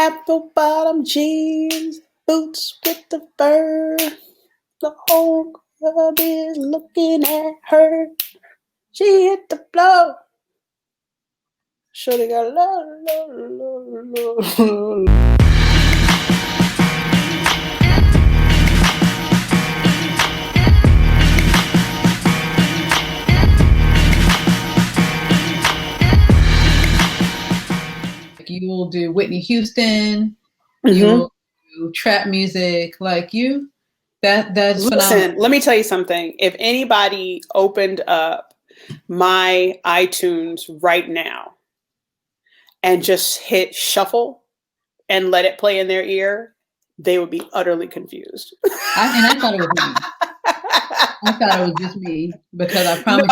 Apple bottom jeans, boots with the fur. The whole club is looking at her. She hit the floor. Shorty got love. You will do Whitney Houston. You will do trap music. Like you, that's phenomenal. Listen, let me tell you something. If anybody opened up my iTunes right now and just hit shuffle and let it play in their ear, they would be utterly confused. I thought it was me. I thought it was just me because I promise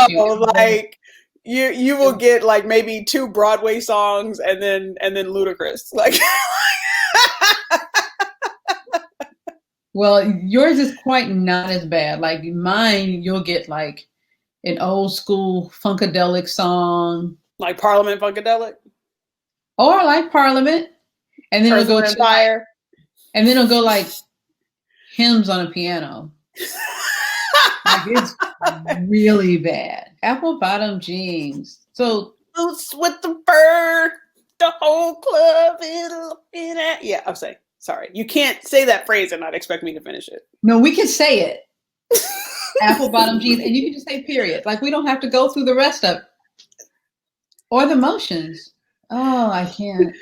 like you will get like maybe 2 Broadway songs and then Ludacris. Like well, yours is quite not as bad. Like mine, you'll get like an old school funkadelic song, like Parliament Funkadelic, or like Parliament, and then it'll go to Empire, and then it'll go like hymns on a piano. Like it's really bad. Apple bottom jeans. So boots with the fur. The whole club is looking at. Yeah, I'm saying. Sorry, you can't say that phrase and not expect me to finish it. No, we can say it. Apple bottom jeans, and you can just say period. Like we don't have to go through the rest of it. Or the motions. Oh, I can't.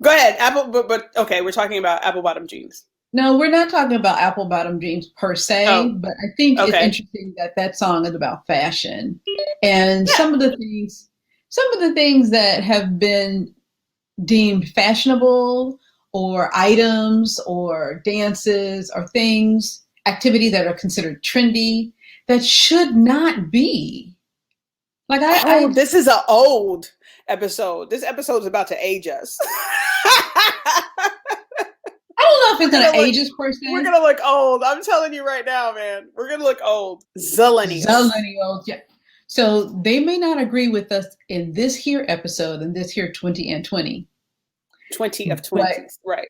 Go ahead, Apple. But okay, we're talking about apple bottom jeans. No, we're not talking about apple bottom jeans per se, but I think it's interesting that song is about fashion and some of the things that have been deemed fashionable or items or dances or things, activities that are considered trendy that should not be. Like this is an old episode. This episode is about to age us. I don't know if it's going to age us per se. We're going to look old. I'm telling you right now, man. We're going to look old. Zillennials. Yeah. So they may not agree with us in this here episode, in this here 20 and 20. 20 of 20, right.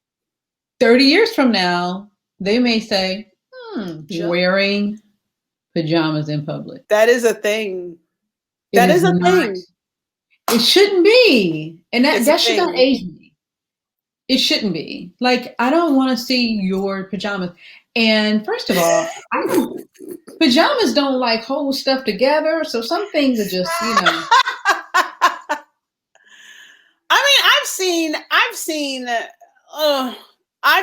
30 years from now, they may say, wearing pajamas in public. That is a thing. That is a thing. It shouldn't be. And that should not age me. It shouldn't be. Like, I don't want to see your pajamas. And first of all, pajamas don't like hold stuff together. So some things are just, I mean, I've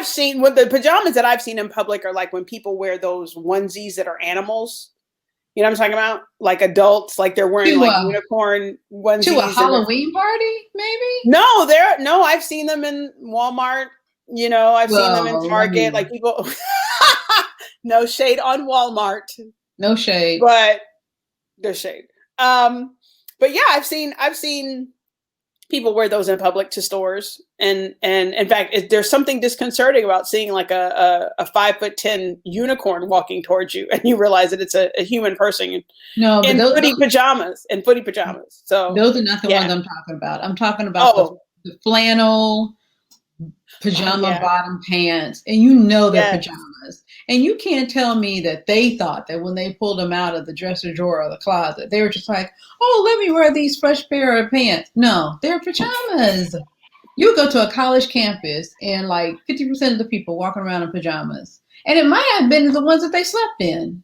seen what the pajamas that I've seen in public are like when people wear those onesies that are animals. You know what I'm talking about? Like adults, like they're wearing like unicorn onesies. To a Halloween party, maybe? No, I've seen them in Walmart. You know, I've seen them in Target. Like people, no shade on Walmart. No shade. But there's shade. But yeah, I've seen people wear those in public to stores. And in fact, there's something disconcerting about seeing like a 5'10" unicorn walking towards you, and you realize that it's a human person in footy pajamas. So those are not the ones I'm talking about. I'm talking about the flannel pajama bottom pants, and they're pajamas. And you can't tell me that they thought that when they pulled them out of the dresser drawer or the closet, they were just like, oh, let me wear these fresh pair of pants. No, they're pajamas. You go to a college campus and like 50% of the people walking around in pajamas. And it might have been the ones that they slept in.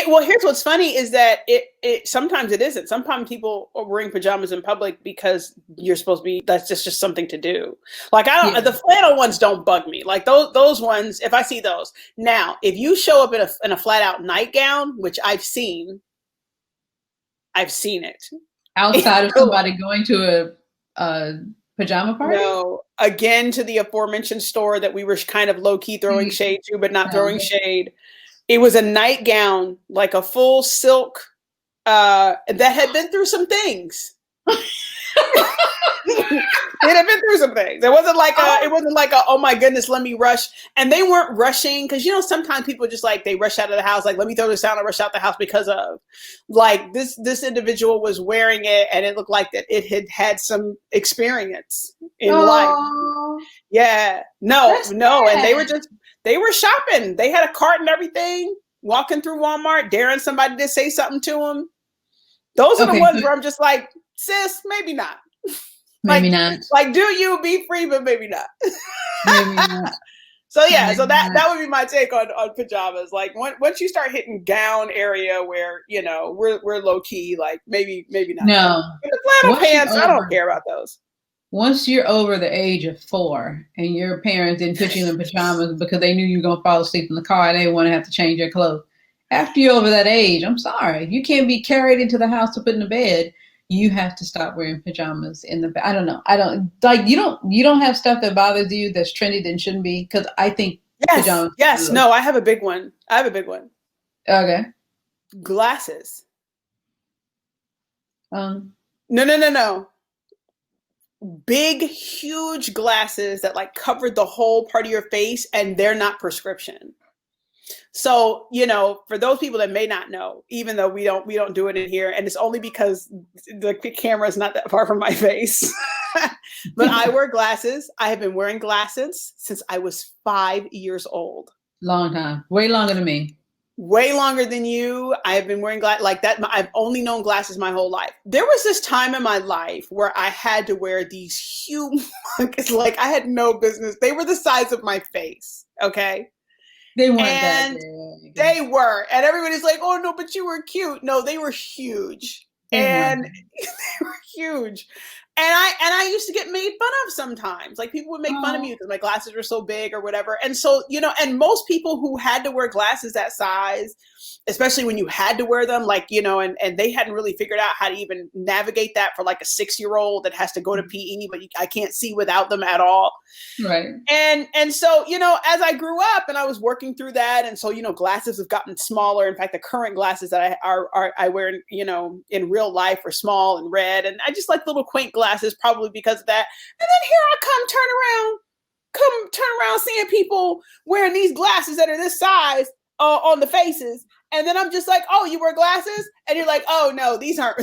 Well, here's what's funny is that it sometimes it isn't. Sometimes people are wearing pajamas in public because you're supposed to be. That's just something to do. Like the flannel ones don't bug me. Like those ones, if I see those now, if you show up in a flat out nightgown, which I've seen it outside of somebody going to a pajama party. No, again to the aforementioned store that we were kind of low key throwing shade to, but not throwing shade. It was a nightgown, like a full silk, that had been through some things. They'd have been through some things. It wasn't like oh my goodness, let me rush. And they weren't rushing because sometimes people just like they rush out of the house, like let me throw this out and rush out the house because of like this individual was wearing it and it looked like that it had some experience in life. Yeah. No. And they were shopping. They had a cart and everything, walking through Walmart, daring somebody to say something to them. Those are the ones where I'm just like, sis, maybe not. Maybe not. Like, do you be free, but maybe not. Maybe not. So yeah, so that would be my take on pajamas. Like once you start hitting gown area where we're low key, like maybe not. No, but the flannel pants, I don't care about those. Once you're over the age of 4 and your parents didn't put you in pajamas because they knew you were gonna fall asleep in the car and they want to have to change your clothes. After you're over that age, I'm sorry, you can't be carried into the house to put in the bed. You have to stop wearing pajamas in the bed. I don't know. I don't like you don't have stuff that bothers you that's trendy that shouldn't be, because I think pajamas. Yes. No, I have a big one. Okay. Glasses. No. Big, huge glasses that like covered the whole part of your face, and they're not prescription. So, for those people that may not know, even though we don't do it in here, and it's only because the camera is not that far from my face, but I wear glasses. I have been wearing glasses since I was 5 years old. Long time. Way longer than me. Way longer than you. I have been wearing glasses like that. I've only known glasses my whole life. There was this time in my life where I had to wear these humongous, like I had no business. They were the size of my face. Okay. They weren't that big. They were. And everybody's like, oh no, but you were cute. No, they were huge. They were huge. And I used to get made fun of sometimes. Like people would make fun of me because my glasses were so big or whatever. And so, and most people who had to wear glasses that size, especially when you had to wear them, like, and they hadn't really figured out how to even navigate that for like a 6-year-old that has to go to PE, but I can't see without them at all. Right. And so, as I grew up and I was working through that, and so, glasses have gotten smaller. In fact, the current glasses that I wear, in real life are small and red. And I just like little quaint glasses probably because of that. And then here I turn around seeing people wearing these glasses that are this size on the faces. And then I'm just like, oh, you wear glasses? And you're like, oh no, these aren't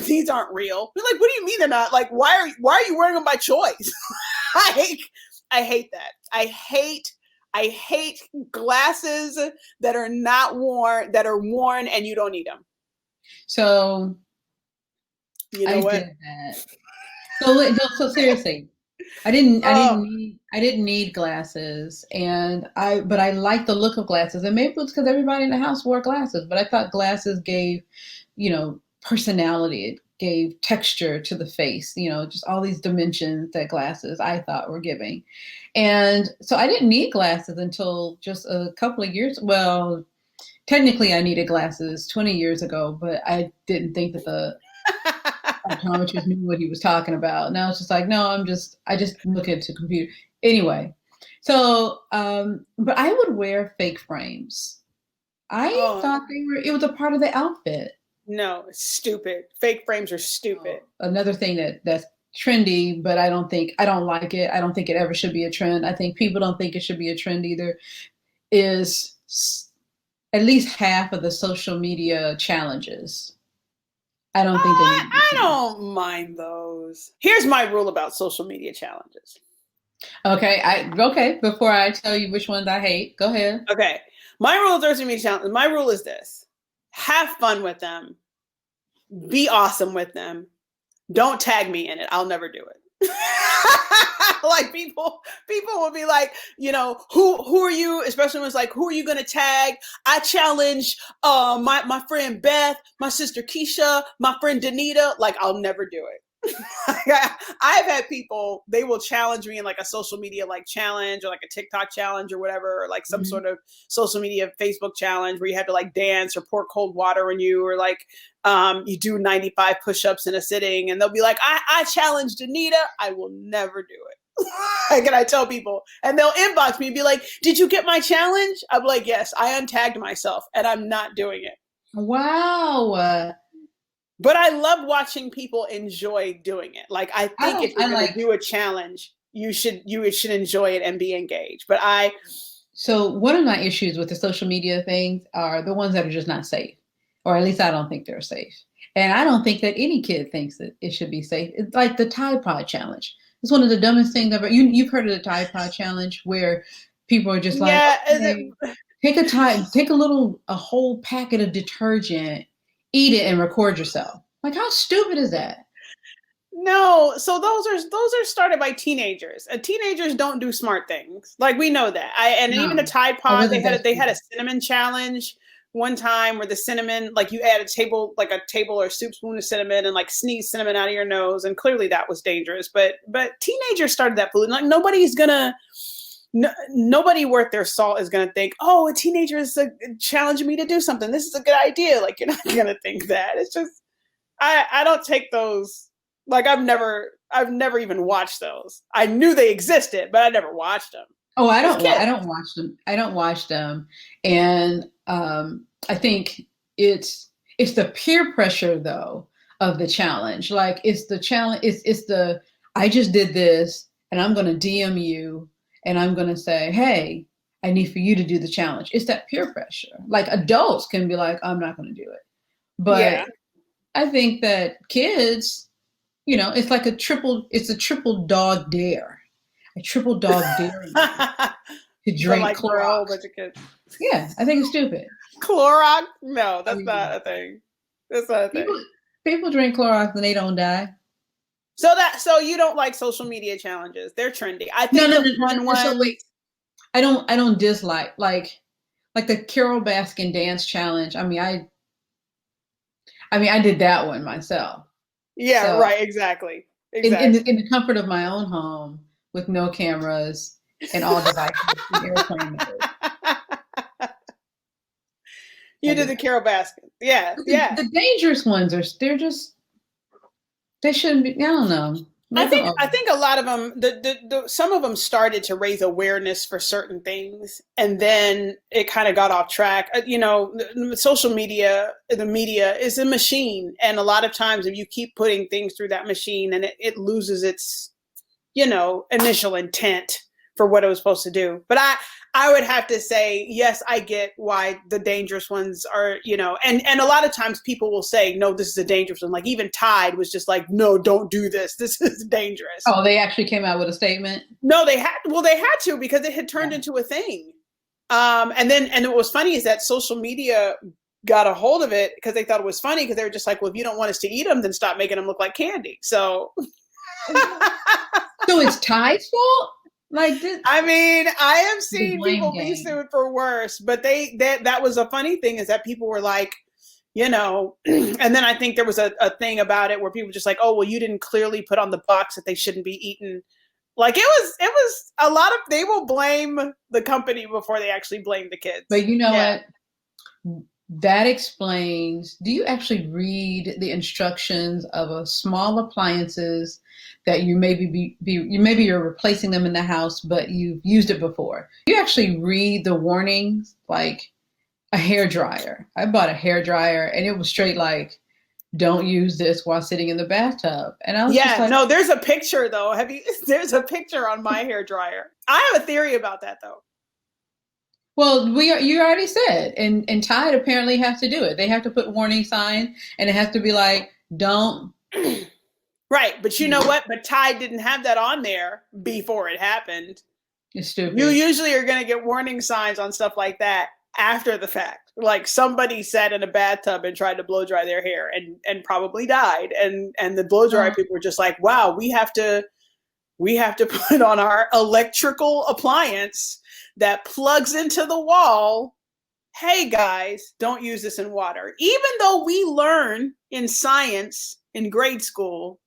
real. You're like, what do you mean they're not? Like, why are you wearing them by choice? I hate that. I hate glasses that are not worn, that are worn and you don't need them. So I what? Did that. So seriously, I didn't need glasses, but I like the look of glasses, and maybe it was because everybody in the house wore glasses. But I thought glasses gave, personality. It gave texture to the face. Just all these dimensions that glasses I thought were giving, and so I didn't need glasses until just a couple of years. Well, technically, I needed glasses 20 years ago, but I didn't think that the optometrist knew what he was talking about. Now it's just like, no, I just look at the computer. Anyway, so, but I would wear fake frames. I thought it was a part of the outfit. No, it's stupid. Fake frames are stupid. Another thing that's trendy, but I don't like it. I don't think it ever should be a trend. I think people don't think it should be a trend either, is at least half of the social media challenges. I don't think I don't mind those. Here's my rule about social media challenges. Okay. Before I tell you which ones I hate, go ahead. Okay. My rule of social media challenges. My rule is this: have fun with them. Be awesome with them. Don't tag me in it. I'll never do it. Like people will be like, who are you? Especially when it's like, who are you gonna tag? I challenge my friend Beth, my sister Keisha, my friend Danita. Like, I'll never do it. I've had people, they will challenge me in like a social media like challenge or like a TikTok challenge or whatever, or like some sort of social media Facebook challenge where you have to like dance or pour cold water on you, or like you do 95 push-ups in a sitting, and they'll be like, I challenged Anita. I will never do it. And I tell people, and they'll inbox me and be like, did you get my challenge? I'm like, yes, I untagged myself and I'm not doing it. Wow. But I love watching people enjoy doing it. Like, I think if you're going to do a challenge, you should enjoy it and be engaged. But So one of my issues with the social media things are the ones that are just not safe, or at least I don't think they're safe. And I don't think that any kid thinks that it should be safe. It's like the Tide Pod challenge. It's one of the dumbest things ever. You've heard of the Tide Pod challenge where people are just like, okay, take a whole packet of detergent, eat it, and record yourself. Like, how stupid is that? No, so those are started by teenagers, and teenagers don't do smart things. Like, we know that. Even the Tide Pod, they had a cinnamon challenge one time where the cinnamon, like, you add a table or soup spoon of cinnamon and like sneeze cinnamon out of your nose, and clearly that was dangerous. But teenagers started that food. Like, nobody worth their salt is gonna think, oh, a teenager is challenging me to do something. This is a good idea. Like, you're not gonna think that. It's just I don't take those. Like, I've never even watched those. I knew they existed, but I never watched them. Oh, I don't watch them. I don't watch them. And I think it's the peer pressure though of the challenge. Like, it's the challenge. It's the, I just did this and I'm going to DM you and I'm going to say, hey, I need for you to do the challenge. It's that peer pressure. Like, adults can be like, I'm not going to do it. But yeah. I think that kids, it's like a triple dog dare. A triple dog dare to drink Clorox. Yeah, I think it's stupid. Clorox? No, that's not a thing. That's not a thing. People drink Clorox and they don't die. So you don't like social media challenges? They're trendy. I think no. So wait, I don't dislike like the Carol Baskin dance challenge. I mean, I did that one myself. Yeah, so, right. Exactly. In the comfort of my own home with no cameras and all devices in airplane mode. You did the Carol Baskin. Yeah. The dangerous ones they shouldn't be. I don't know. I think a lot of them, some of them started to raise awareness for certain things, and then it kind of got off track. Social media, the media is a machine, and a lot of times if you keep putting things through that machine, and it loses its, initial intent for what it was supposed to do. But I would have to say, yes, I get why the dangerous ones are, and a lot of times people will say, no, this is a dangerous one. Like, even Tide was just like, no, don't do this. This is dangerous. Oh, they actually came out with a statement? No, they had to, because it had turned into a thing. And what was funny is that social media got a hold of it because they thought it was funny, because they were just like, well, if you don't want us to eat them, then stop making them look like candy. So. So it's Tide's fault? Like this, I have seen people be sued for worse, but that was a funny thing, is that people were like, and then I think there was a thing about it where people were just like, oh, well, you didn't clearly put on the box that they shouldn't be eaten. Like, it was a lot of, they will blame the company before they actually blame the kids. But you know what? That explains, do you actually read the instructions of a small appliances that you maybe you're replacing them in the house, but you've used it before? You actually read the warnings, like a hair dryer. I bought a hair dryer and it was straight like, don't use this while sitting in the bathtub. And I was just like, no, there's a picture though. There's a picture on my hair dryer. I have a theory about that though. Well, you already said, and Tide apparently has to do it. They have to put warning signs, and it has to be like, don't. Right, but you know what? But Tide didn't have that on there before it happened. It's stupid. You usually are going to get warning signs on stuff like that after the fact. Like, somebody sat in a bathtub and tried to blow dry their hair and probably died, and the blow dry people were just like, wow, we have to put on our electrical appliance that plugs into the wall. Hey guys, don't use this in water. Even though we learn in science in grade school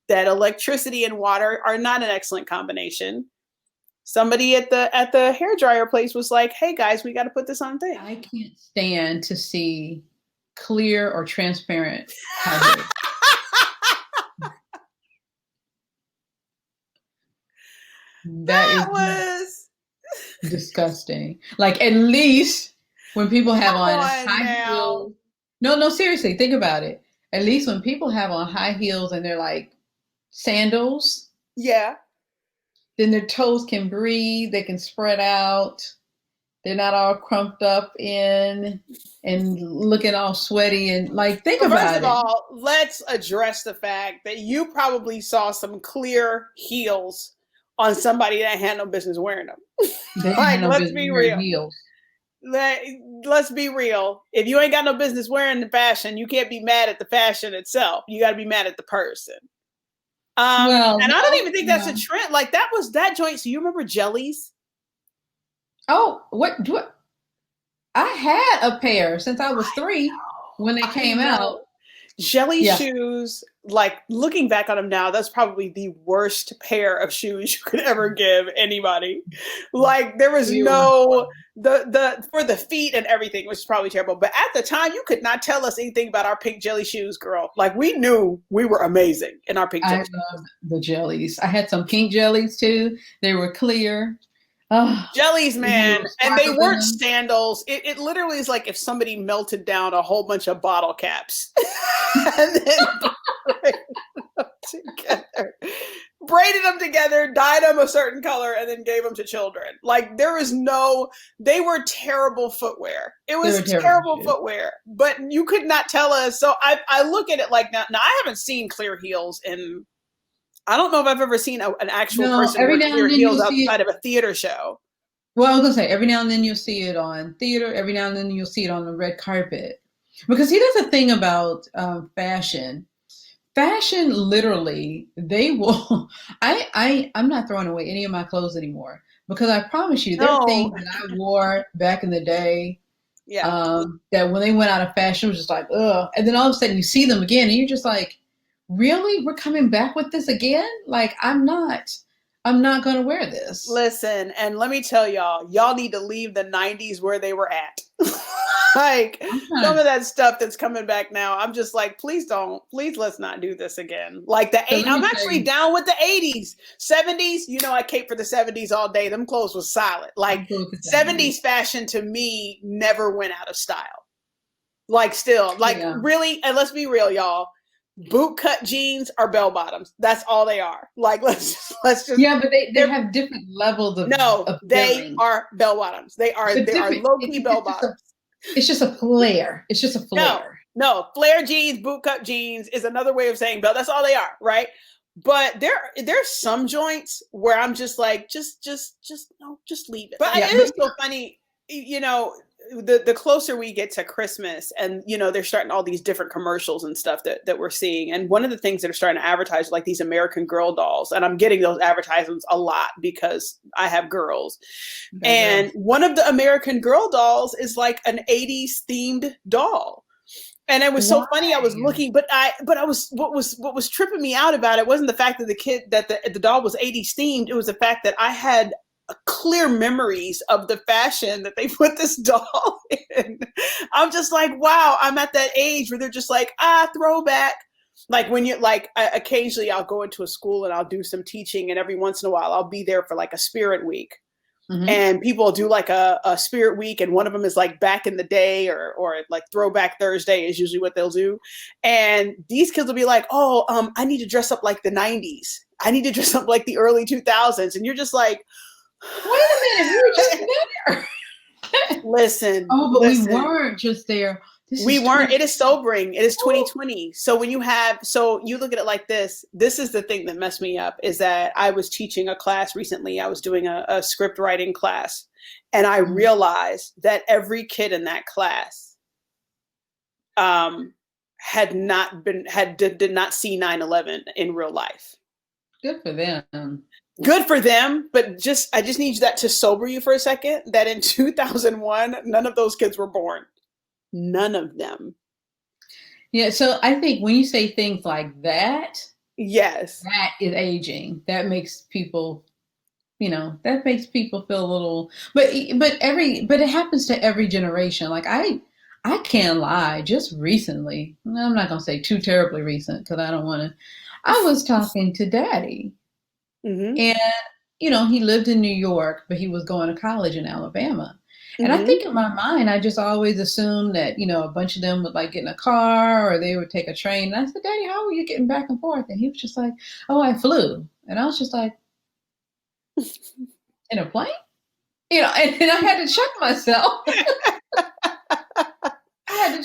that electricity and water are not an excellent combination, somebody at the hairdryer place was like, hey guys, we got to put this on thing. I can't stand to see clear or transparent hydrate. That was disgusting. Like, at least when people have on high heels. No, seriously, think about it. at least when people have on high heels and they're like sandals, Yeah. then their toes can breathe, they can spread out. They're not all crumped up in and looking all sweaty and like, think First about of it. all, let's address the fact that you probably saw some clear heels on somebody that had no business wearing them. They Like, had no let's business be wearing real. heels. Let's be real. If you ain't got no business wearing the fashion, you can't be mad at the fashion itself. You got to be mad at the person. Well, And I don't even think that's yeah. a trend. Like that was that joint. So you remember Jellies? Oh, what do I had a pair since I was 3 when they came out. Jelly Yeah. shoes, like looking back on them now, that's probably the worst pair of shoes you could ever give anybody. Like there was no the for the feet and everything, which is probably terrible. But at the time, you could not tell us anything about our pink jelly shoes, girl. Like we knew we were amazing in our pink jelly. I love the jellies. I had some pink jellies too. They were clear. Oh, Jellies, man. And they weren't sandals. It literally is like if somebody melted down a whole bunch of bottle caps and then braided them together, dyed them a certain color, and then gave them to children. Like there was they were terrible footwear. It was terrible footwear, but you could not tell us. So I look at it like now I haven't seen clear heels in, I don't know if I've ever seen an actual person wear clear heels outside of a theater show. Well, I was gonna say every now and then you'll see it on theater. Every now and then you'll see it on the red carpet. Because see, that's the thing about fashion. Fashion, literally, they will. I'm not throwing away any of my clothes anymore because I promise you, there are things that I wore back in the day. Yeah. That when they went out of fashion, it was just like, ugh. And then all of a sudden you see them again, and you're just like, really? We're coming back with this again? Like, I'm not going to wear this. Listen, and let me tell y'all need to leave the 90s where they were at. Like some of that stuff that's coming back now, I'm just like, please let's not do this again. Like I'm actually down with the 80s, 70s. You know, I cape for the 70s all day. Them clothes was solid. Like 70s fashion to me never went out of style. Like still, like really, and let's be real, y'all. Boot cut jeans are bell bottoms. That's all they are. Like let's just yeah, but they have different levels of they are bell bottoms. They are low key bell bottoms. It's just a flare. It's just a flare. No, flare jeans, boot cut jeans is another way of saying bell. That's all they are, right? But there's some joints where I'm just like, just leave it. But it is so funny, you know. The closer we get to Christmas and, you know, they're starting all these different commercials and stuff that we're seeing. And one of the things that are starting to advertise like these American Girl dolls. And I'm getting those advertisements a lot because I have girls. And one of the American Girl dolls is like an 80s themed doll. And it was so funny. I was looking, but what was tripping me out about it wasn't the fact that the doll was 80s themed. It was the fact that I had clear memories of the fashion that they put this doll in. I'm just like, wow, I'm at that age where they're just like, throwback. Like when you like, occasionally I'll go into a school and I'll do some teaching, and every once in a while I'll be there for like a spirit week. Mm-hmm. And people do like a spirit week, and one of them is like back in the day or like throwback Thursday is usually what they'll do. And these kids will be like, I need to dress up like the 90s. I need to dress up like the early 2000s. And you're just like, wait a minute, we were just there. Listen. Oh, but we weren't just there. We weren't. It is sobering. It is 2020. So when you look at it like this is the thing that messed me up, is that I was teaching a class recently. I was doing a script writing class, and I realized that every kid in that class did not see 9/11 in real life. Good for them. Good for them, but I just need that to sober you for a second, that in 2001, none of those kids were born. None of them. Yeah, so I think when you say things like that, yes, that is aging. That makes people, feel a little, but it happens to every generation. Like I can't lie, just recently, I'm not going to say too terribly recent because I don't want to, I was talking to Daddy. Mm-hmm. And, he lived in New York, but he was going to college in Alabama. And I think in my mind, I just always assumed that, a bunch of them would like get in a car or they would take a train. And I said, Daddy, how are you getting back and forth? And he was just like, oh, I flew. And I was just like, in a plane? And I had to check myself.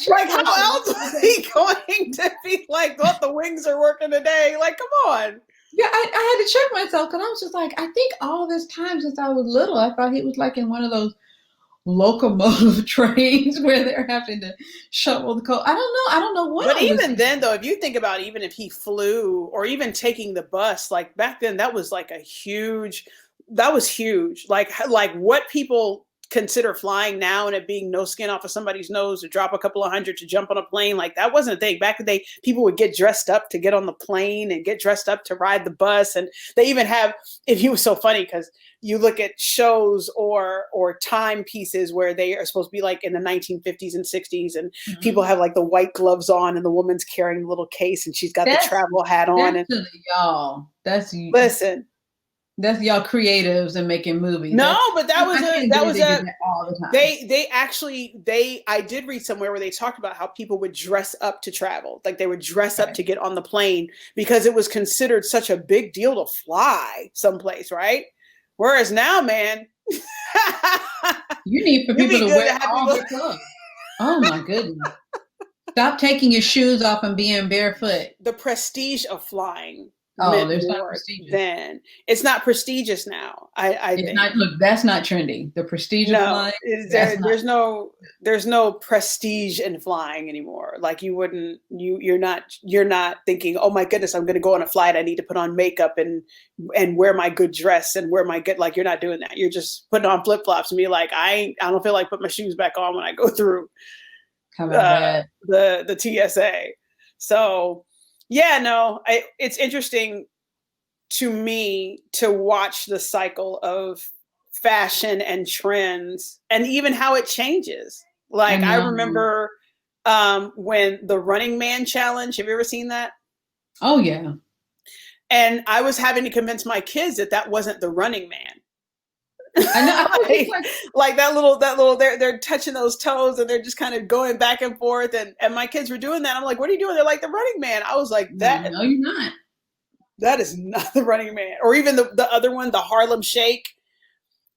Like, how else was he going to be like, what, the wings are working today? Like, come on. Yeah, I had to check myself because I was just like, I think all this time since I was little, I thought he was like in one of those locomotive trains where they're having to shovel the coal. I don't know what. But even then, though, if you think about even if he flew or even taking the bus, like back then, that was huge. Like what people consider flying now and it being no skin off of somebody's nose to drop a couple of hundred to jump on a plane, like that wasn't a thing. Back in the day, people would get dressed up to get on the plane and get dressed up to ride the bus. And they even have, if you was so funny, because you look at shows or timepieces where they are supposed to be like in the 1950s and 60s and people have like the white gloves on and the woman's carrying a little case and she's got the travel hat on. And y'all, listen. That's y'all creatives and making movies. No, but that was all the time. I did read somewhere where they talked about how people would dress up to travel. Like they would dress up to get on the plane because it was considered such a big deal to fly someplace, right? Whereas now, man, you need for people to wear all their clothes. Oh my goodness. Stop taking your shoes off and being barefoot. The prestige of flying. There's not prestigious. Then it's not prestigious now. I think. Look, that's not trendy. The prestige of flying. There's no prestige in flying anymore. Like you're not thinking, oh my goodness, I'm going to go on a flight. I need to put on makeup and wear my good dress and wear my good. Like you're not doing that. You're just putting on flip flops and be like, I don't feel like putting my shoes back on when I go through the TSA. So. Yeah, no, it's interesting to me to watch the cycle of fashion and trends and even how it changes. Like I remember when the Running Man challenge, have you ever seen that? Oh, yeah. And I was having to convince my kids that wasn't the Running Man. I know. like that little, they're touching those toes and they're just kind of going back and forth. And my kids were doing that. I'm like, what are you doing? They're like the Running Man. I was like, that. No, you're not. That is not the Running Man. Or even the other one, the Harlem Shake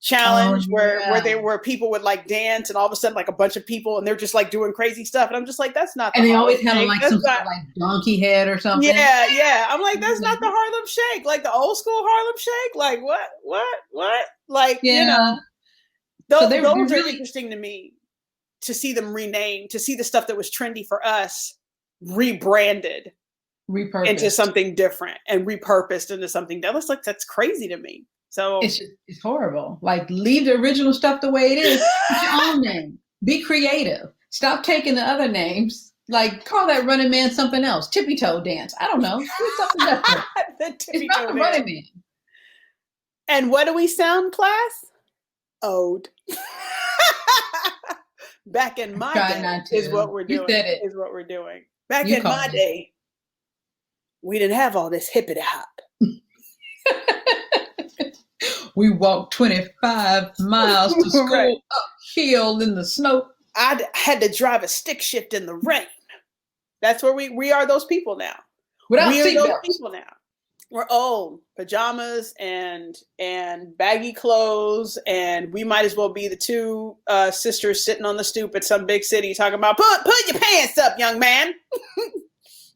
challenge where people would like dance and all of a sudden like a bunch of people and they're just like doing crazy stuff. And I'm just like, that's not the And they Harlem always have like some sort of like donkey head or something. Yeah. I'm like, that's not the Harlem Shake. Like the old school Harlem Shake. Like what? Like, those are interesting to me to see them renamed, to see the stuff that was trendy for us rebranded into something different and repurposed into something that looks like that's crazy to me. So it's horrible. Like leave the original stuff the way it is. Put your own name. Be creative. Stop taking the other names. Like call that Running Man something else. Tippy toe dance. I don't know. Do something different. It's not the Running Man. And what do we sound, class? Ode. Back in my day is what we're doing. Is what we're doing. Back in my day, we didn't have all this hippity hop. We walked 25 miles to school uphill in the snow. I had to drive a stick shift in the rain. That's where we are those people now. Without seatbelts. People now. We're old. Pajamas and baggy clothes, and we might as well be the two sisters sitting on the stoop at some big city talking about put your pants up, young man.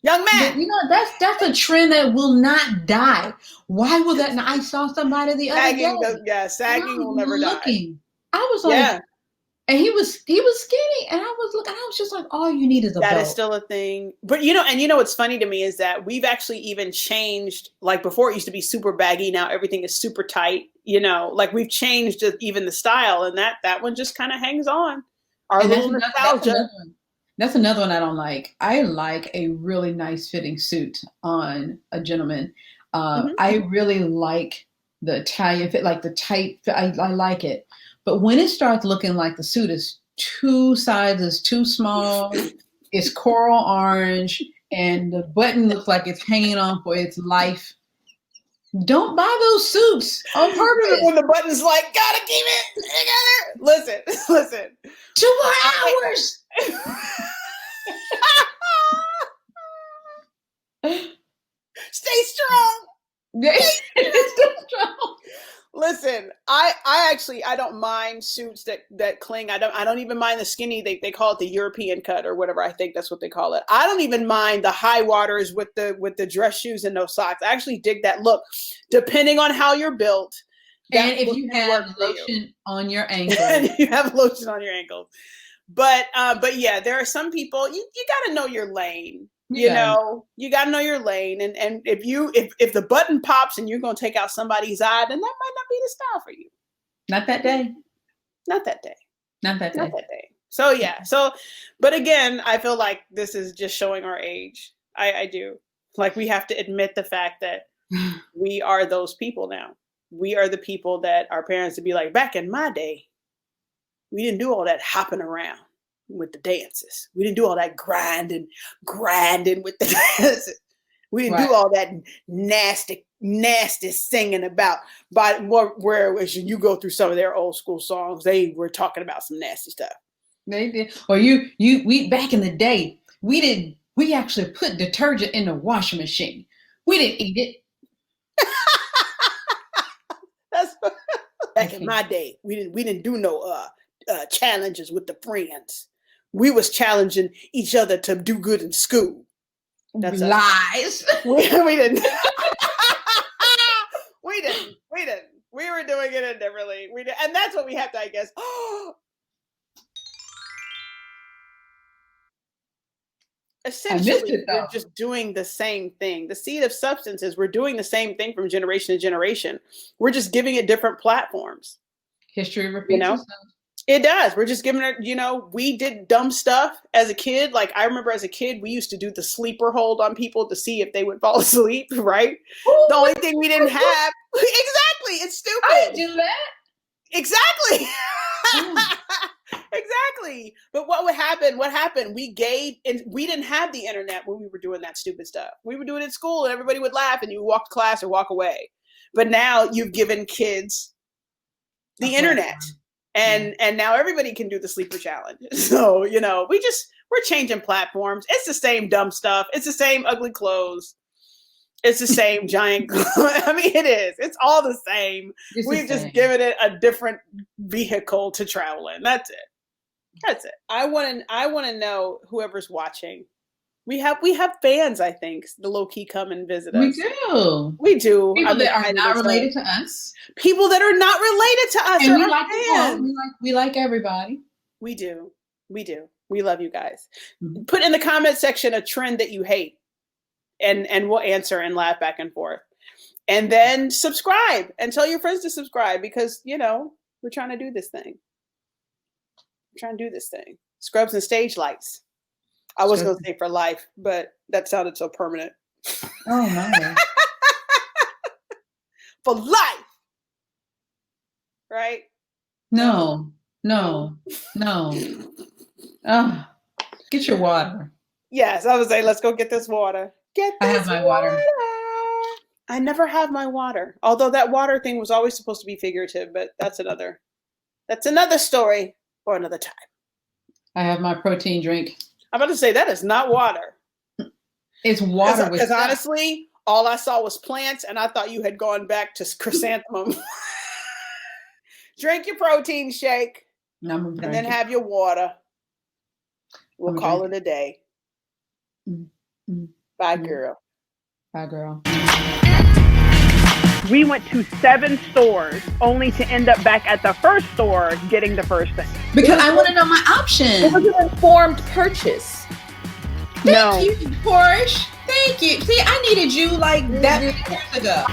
Young man. But, that's a trend that will not die. Why will that not? I saw somebody the other day. Sagging will never die. I was like, and he was skinny, and I was looking. I was just like, all you need is a belt. That is still a thing. But what's funny to me is that we've actually even changed. Like before, it used to be super baggy. Now everything is super tight. Like we've changed even the style, and that one just kind of hangs on. Our little nostalgia. That's another one I don't like. I like a really nice fitting suit on a gentleman. I really like the Italian fit, like the tight fit. I like it. But when it starts looking like the suit is two sizes too small, it's coral orange, and the button looks like it's hanging on for its life, Don't buy those suits on purpose. When the button's like, gotta keep it together. Listen. 2 more hours. Stay strong. Stay strong. Listen, I don't mind suits that cling. I don't even mind the skinny. They call it the European cut or whatever. I think that's what they call it. I don't even mind the high waters with the dress shoes and no socks. I actually dig that look, depending on how you're built. And if you have lotion on your ankles. And you have lotion on your ankles. But yeah, there are some people you got to know your lane. You know, you got to know your lane. And if the button pops and you're going to take out somebody's eye, then that might not be the style for you. Not that day. Not that day. Not that day. Not that day. So yeah. But again, I feel like this is just showing our age. I do. Like, we have to admit the fact that we are those people now. We are the people that our parents would be like, back in my day, we didn't do all that hopping around with the dances. We didn't do all that grinding with the dances. We didn't do all that nasty singing about. But whereas you go through some of their old school songs, they were talking about some nasty stuff. They did. Or we back in the day, we actually put detergent in the washing machine. We didn't eat it. That's back in my day. We didn't do no challenges with the friends. We was challenging each other to do good in school. That's lies. We didn't. We didn't. We were doing it indifferently. And that's what we have to, I guess. Essentially, we're just doing the same thing. The seed of substance is we're doing the same thing from generation to generation. We're just giving it different platforms. History repeats itself. It does. We're just giving it, we did dumb stuff as a kid. Like, I remember as a kid, we used to do the sleeper hold on people to see if they would fall asleep, right? Ooh, the only thing we didn't have. Exactly. It's stupid. I didn't do that. Exactly. Exactly. But what happened? We didn't have the internet when we were doing that stupid stuff. We would do it in school and everybody would laugh and you would walk to class or walk away. But now you've given kids the internet. And now everybody can do the sleeper challenge. So, we're changing platforms. It's the same dumb stuff. It's the same ugly clothes. It's the same giant. I mean, it is. It's all the same. We've just given it a different vehicle to travel in. That's it. I want to know, whoever's watching. We have fans, I think, the low key come and visit us. We do. People that are not related to us. People that are not related to us. And we like fans. We like everybody. We do. We love you guys. Mm-hmm. Put in the comment section a trend that you hate. And we'll answer and laugh back and forth. And then subscribe and tell your friends to subscribe because, we're trying to do this thing. Scrubs and stage lights. I was going to say for life, but that sounded so permanent. Oh, my. For life. Right? No. Oh, get your water. Yes, I would say, let's go get this water. I have my water. I never have my water. Although that water thing was always supposed to be figurative, but that's another story for another time. I have my protein drink. I'm about to say that is not water. It's water. Because honestly, all I saw was plants and I thought you had gone back to chrysanthemum. Drink your protein shake and then have your water. We'll call it a day. Mm-hmm. Bye, girl. Bye, girl. We went to 7 stores only to end up back at the first store getting the first thing. Because I want to know my option. It was an informed purchase. Thank you, Porsche. Thank you. See, I needed you like that many years ago.